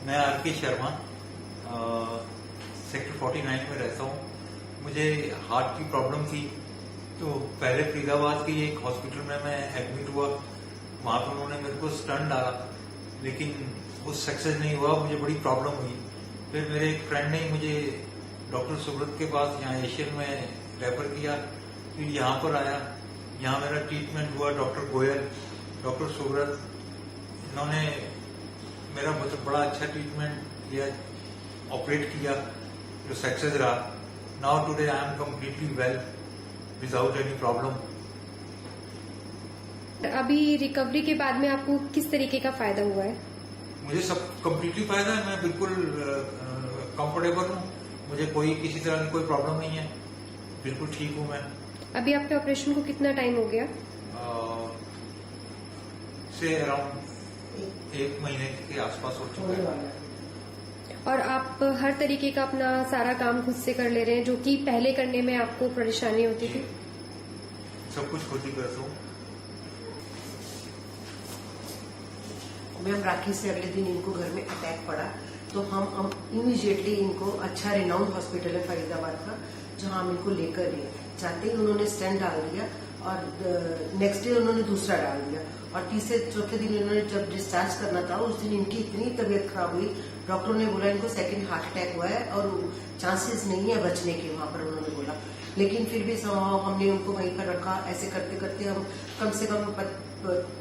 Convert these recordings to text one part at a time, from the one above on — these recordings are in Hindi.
मैं आर.के. शर्मा सेक्टर 49 में रहता हूँ। मुझे हार्ट की प्रॉब्लम थी, तो पहले फरीदाबाद के एक हॉस्पिटल में मैं एडमिट हुआ। वहां पर उन्होंने मेरे को स्टंट डाला, लेकिन वो सक्सेस नहीं हुआ, मुझे बड़ी प्रॉब्लम हुई। फिर मेरे एक फ्रेंड ने मुझे डॉक्टर सुब्रत के पास यहाँ एशियन में रेफर किया, फिर यहाँ पर आया। यहाँ मेरा ट्रीटमेंट हुआ। डॉक्टर गोयल, डॉक्टर सुब्रत, इन्होंने मेरा मतलब बड़ा अच्छा ट्रीटमेंट किया, ऑपरेट किया, जो सक्सेस रहा। Now today I am completely well without any problem. अभी रिकवरी के बाद में आपको किस तरीके का फायदा हुआ है? मुझे सब कम्प्लीटली फायदा है। मैं बिल्कुल कंफर्टेबल हूँ। मुझे कोई किसी तरह की कोई प्रॉब्लम नहीं है। बिल्कुल ठीक हूँ मैं। अभी आपके ऑपरेशन को कितना टाइम हो गया? से अराउंड 1 महीने के आसपास हो चुका है। और आप हर तरीके का अपना सारा काम खुद से कर ले रहे हैं, जो कि पहले करने में आपको परेशानी होती थी? सब कुछ खुद ही करता हूँ। मैम, राखी से अगले दिन इनको घर में अटैक पड़ा, तो हम इमीडिएटली इनको अच्छा रिनाउंड हॉस्पिटल है फरीदाबाद का, जहां हम इनको लेकर गए। जाते ही उन्होंने स्टेंट डाल दिया और नेक्स्ट डे उन्होंने दूसरा डाल दिया, और तीसरे चौथे दिन इन्होंने जब डिस्चार्ज करना था, उस दिन इनकी इतनी तबीयत खराब हुई, डॉक्टरों ने बोला इनको सेकंड हार्ट अटैक हुआ है और चांसेस नहीं है बचने के, वहां पर उन्होंने बोला। लेकिन फिर भी हमने उनको वहीं पर रखा। ऐसे करते करते हम कम से कम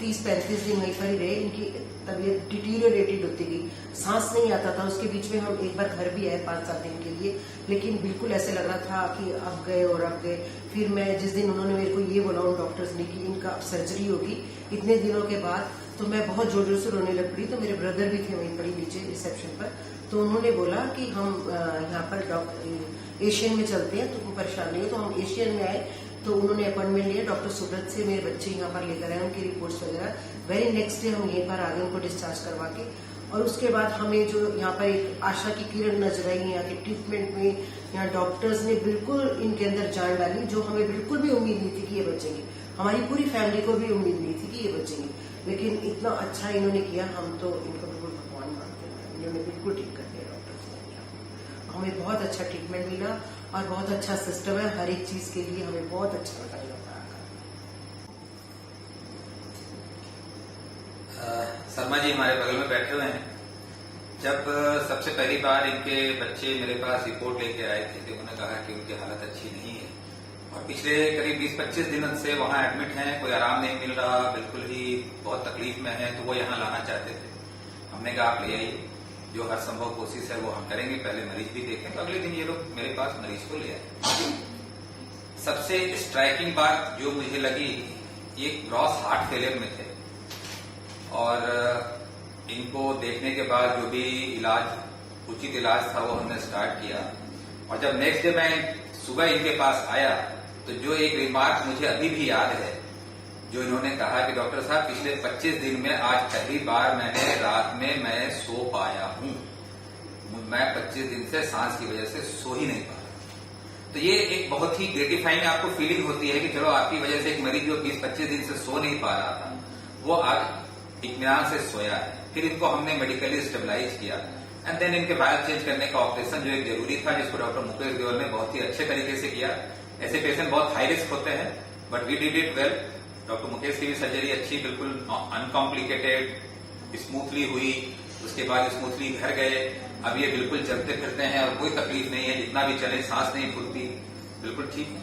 30-35 दिन वहीं पर ही रहे। इनकी तबीयत डिटीरियोरेटेड होती गई, सांस नहीं आता था। उसके बीच में हम एक बार घर भी आए 5-7 दिन के लिए, लेकिन बिल्कुल ऐसे लग रहा था कि अब गए और अब गए। फिर मैं जिस दिन उन्होंने मेरे को ये बोला उन डॉक्टर्स ने कि इनका अब सर्जरी होगी इतने दिनों के बाद, तो मैं बहुत जोर जोर से रोने लग पड़ी। तो मेरे ब्रदर भी थे वहीं पर ही नीचे रिसेप्शन पर, तो उन्होंने बोला कि हम यहाँ पर एशियन में चलते हैं, तुमको परेशान नहीं हो। तो हम एशियन में आए, तो उन्होंने अपॉइंटमेंट लिया डॉक्टर सुब्रत से। मेरे बच्चे यहाँ पर लेकर आए, उनकी रिपोर्ट्स वगैरह। वेरी नेक्स्ट डे हम यहीं पर आ गए उनको डिस्चार्ज करवा के। और उसके बाद हमें जो यहाँ पर एक आशा की किरण नजर आई यहाँ के ट्रीटमेंट में, यहाँ डॉक्टर्स ने बिल्कुल इनके अंदर जान डाली, जो हमें बिल्कुल भी उम्मीद नहीं थी कि ये बचेंगे। हमारी पूरी फैमिली को भी उम्मीद नहीं थी कि ये बचेंगे, लेकिन इतना अच्छा इन्होंने किया। हम तो इनको बिल्कुल भगवान मानते हैं। इन्होंने बिल्कुल ठीक कर दिया डॉक्टर्स ने। हमें बहुत अच्छा ट्रीटमेंट मिला और बहुत अच्छा सिस्टम है हर एक चीज के लिए। हमें बहुत अच्छा लगा। शर्मा जी हमारे बगल में बैठे हुए हैं। जब सबसे पहली बार इनके बच्चे मेरे पास रिपोर्ट लेके आए थे, तो उन्होंने कहा कि उनकी हालत अच्छी नहीं है और पिछले करीब 20-25 दिन से वहां एडमिट हैं, कोई आराम नहीं मिल रहा, बिल्कुल ही बहुत तकलीफ में है। तो वो यहाँ लाना चाहते थे। हमने कहा आप ले आइए, जो हर संभव कोशिश है वो हम करेंगे, पहले मरीज भी देखें। तो अगले दिन ये लोग मेरे पास मरीज को ले आए। सबसे स्ट्राइकिंग बात जो मुझे लगी, ये ग्रॉस हार्ट फेलियर में थे और इनको देखने के बाद जो भी उचित इलाज था वो हमने स्टार्ट किया। और जब नेक्स्ट डे मैं सुबह इनके पास आया, तो जो एक रिमार्क मुझे अभी भी याद है, जो इन्होंने कहा कि डॉक्टर साहब पिछले 25 दिन में आज पहली बार मैंने रात में मैं सो पाया हूं। मैं 25 दिन से सांस की वजह से सो ही नहीं पा रहा। तो ये एक बहुत ही ग्रेटिफाइंग आपको फीलिंग होती है कि चलो आपकी वजह से एक मरीज जो 20-25 दिन से सो नहीं पा रहा था, वो आज इत्मीनान से सोया है। फिर इनको हमने मेडिकली स्टेबलाइज किया एंड देन इनके वाल्व चेंज करने का ऑपरेशन जो एक जरूरी था, जिसको डॉक्टर मुकेश गोयल ने बहुत ही अच्छे तरीके से किया। ऐसे पेशेंट बहुत हाई रिस्क होते हैं, but we did it well. Doctor Mukesh की भी सर्जरी अच्छी, बिल्कुल अनकॉम्प्लिकेटेड, स्मूथली हुई। उसके बाद स्मूथली घर गए। अब ये बिल्कुल चलते फिरते हैं और कोई तकलीफ नहीं है। जितना भी चले, सांस नहीं फूलती, बिल्कुल ठीक है।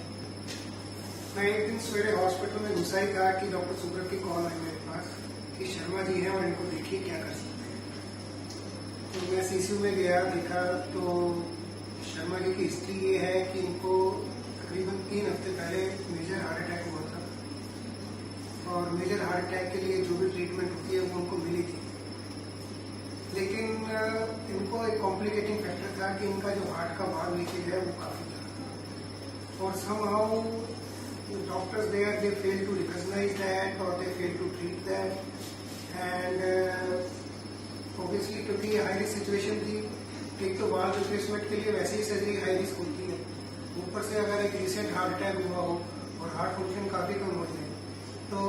मैं एक दिन सवेरे हॉस्पिटल में घुसा ही था कि डॉक्टर सुब्रत की कॉल आई मेरे पास कि शर्मा जी हैं और इनको देखिए क्या कर सकते हैं। तो मैं सीसीयू में गया, देखा तो शर्मा जी की हिस्ट्री ये है कि इनको तकरीबन 3 हफ्ते पहले मेजर हार्ट अटैक हुआ था और मेजर हार्ट अटैक के लिए जो भी ट्रीटमेंट होती है वो उनको मिली थी। लेकिन इनको एक कॉम्प्लिकेटिंग फैक्टर था कि इनका जो हार्ट का वाल्व लीकेज है वो काफी था और somehow doctors there, they fail to recognize that or they fail to treat that and obviously क्योंकि ये हाई रिस्क सिचुएशन थी। एक तो वाल्व रिप्लेसमेंट के लिए वैसे ही सर्जरी हाई रिस्क होती है, ऊपर से अगर एक रिसेंट हार्ट अटैक हुआ हो और हार्ट फंक्शन काफी कम हो जाए तो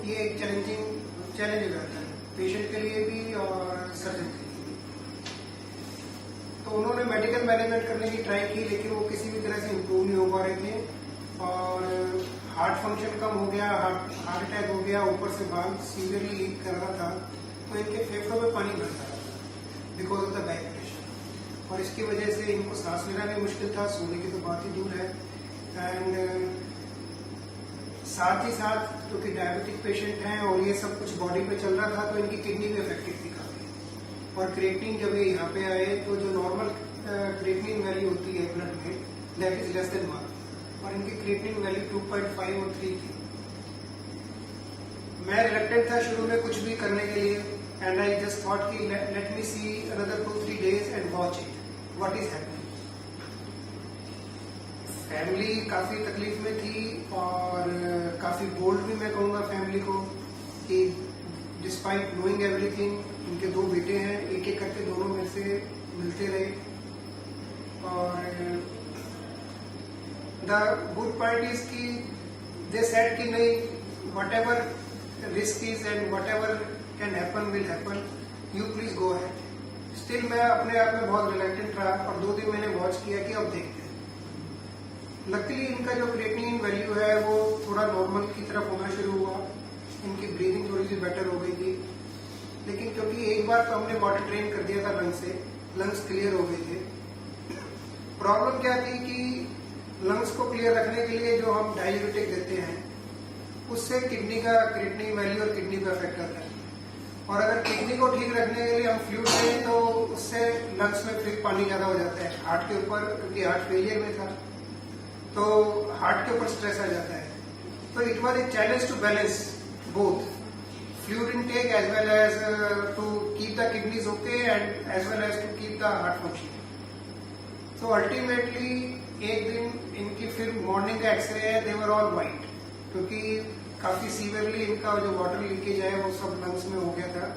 ये एक चैलेंज रहता है पेशेंट के लिए भी और सर्जन के लिए भी। तो उन्होंने मेडिकल मैनेजमेंट करने की ट्राई की, लेकिन वो किसी भी तरह से इम्प्रूव नहीं हो पा रहे थे और हार्ट फंक्शन कम हो गया, हार्ट अटैक हो गया, ऊपर से बाल सीवियरली लीक कर रहा था, तो इनके फेफड़ों में पानी भर रहा था because of the back pressure, और इसकी वजह से इनको सांस लेना भी मुश्किल था, सोने की तो बात ही दूर है। एंड साथ ही साथ क्योंकि डायबिटिक पेशेंट हैं और ये सब कुछ बॉडी पे चल रहा था, तो इनकी किडनी भी अफेक्टेड थी काफी। और क्रिएटिनिन जब ये यहाँ पे आए तो जो नॉर्मल क्रिएटिनिन वैल्यू होती है ब्लड में, दैट इज लेस देन 1, और इनकी क्रिएटिनिन वैल्यू 2.5 और 3 थी। मैं रिलेक्टेड था शुरू में कुछ भी करने के लिए, एंड आई जस्ट थॉट कि let me see another 2-3 days and watch it what is happening. Family काफी तकलीफ में थी और काफी बोल्ड भी मैं कहूंगा फैमिली को कि डिस्पाइट नोइंग एवरीथिंग, इनके 2 बेटे हैं, एक एक करके दोनों मेरे से मिलते रहे। और द गुड पार्ट इज कि दे सेड कि नहीं, what ever risk is and what ever can happen will happen, you please go ahead. Still मैं अपने आप में बहुत रिलेक्टेड रहा और 2 दिन मैंने वॉच किया कि अब देखते हैं। लकीली इनका जो क्रिएटिनिन वैल्यू है वो थोड़ा नॉर्मल की तरफ होना शुरू हुआ, इनकी ब्रीदिंग थोड़ी सी बेटर हो गई थी। लेकिन क्योंकि एक बार तो हमने वाटर ट्रेन कर दिया था लंग से, लंग्स क्लियर हो गए थे। प्रॉब्लम क्या थी कि लंग्स को क्लियर रखने के लिए जो हम डाययूरेटिक देते हैं उससे किडनी का क्रिएटिनिन वैल्यू और किडनी पे अफेक्ट करता है, और अगर किडनी को ठीक रखने के लिए हम फ्लूइड दें तो उससे लंग्स में फिर पानी ज्यादा हो जाता है हार्ट के ऊपर, क्योंकि हार्ट फेलियर में था तो हार्ट के ऊपर स्ट्रेस आ जाता है। तो it was a challenge to balance both fluid intake as well as to keep the kidneys okay and as well as to keep the heart functioning. So ultimately एक दिन इनकी फिर मॉर्निंग का एक्सरे है, they were all white, क्योंकि काफी सीवियरली इनका जो वाटर लीकेज है वो सब लंग्स में हो गया था।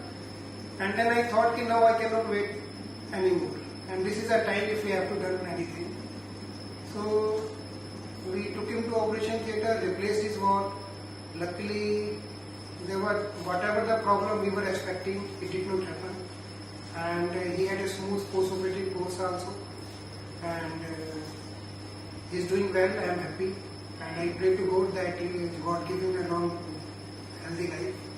And then I thought कि now I cannot wait anymore and this is a time if we have to do anything. So we took him to operation theatre, replaced his ward. Luckily there were, whatever the problem we were expecting, it did not happen, and he had a smooth post-operative course also, and he is doing well. I am happy, and I pray to God that God give him a long, healthy life.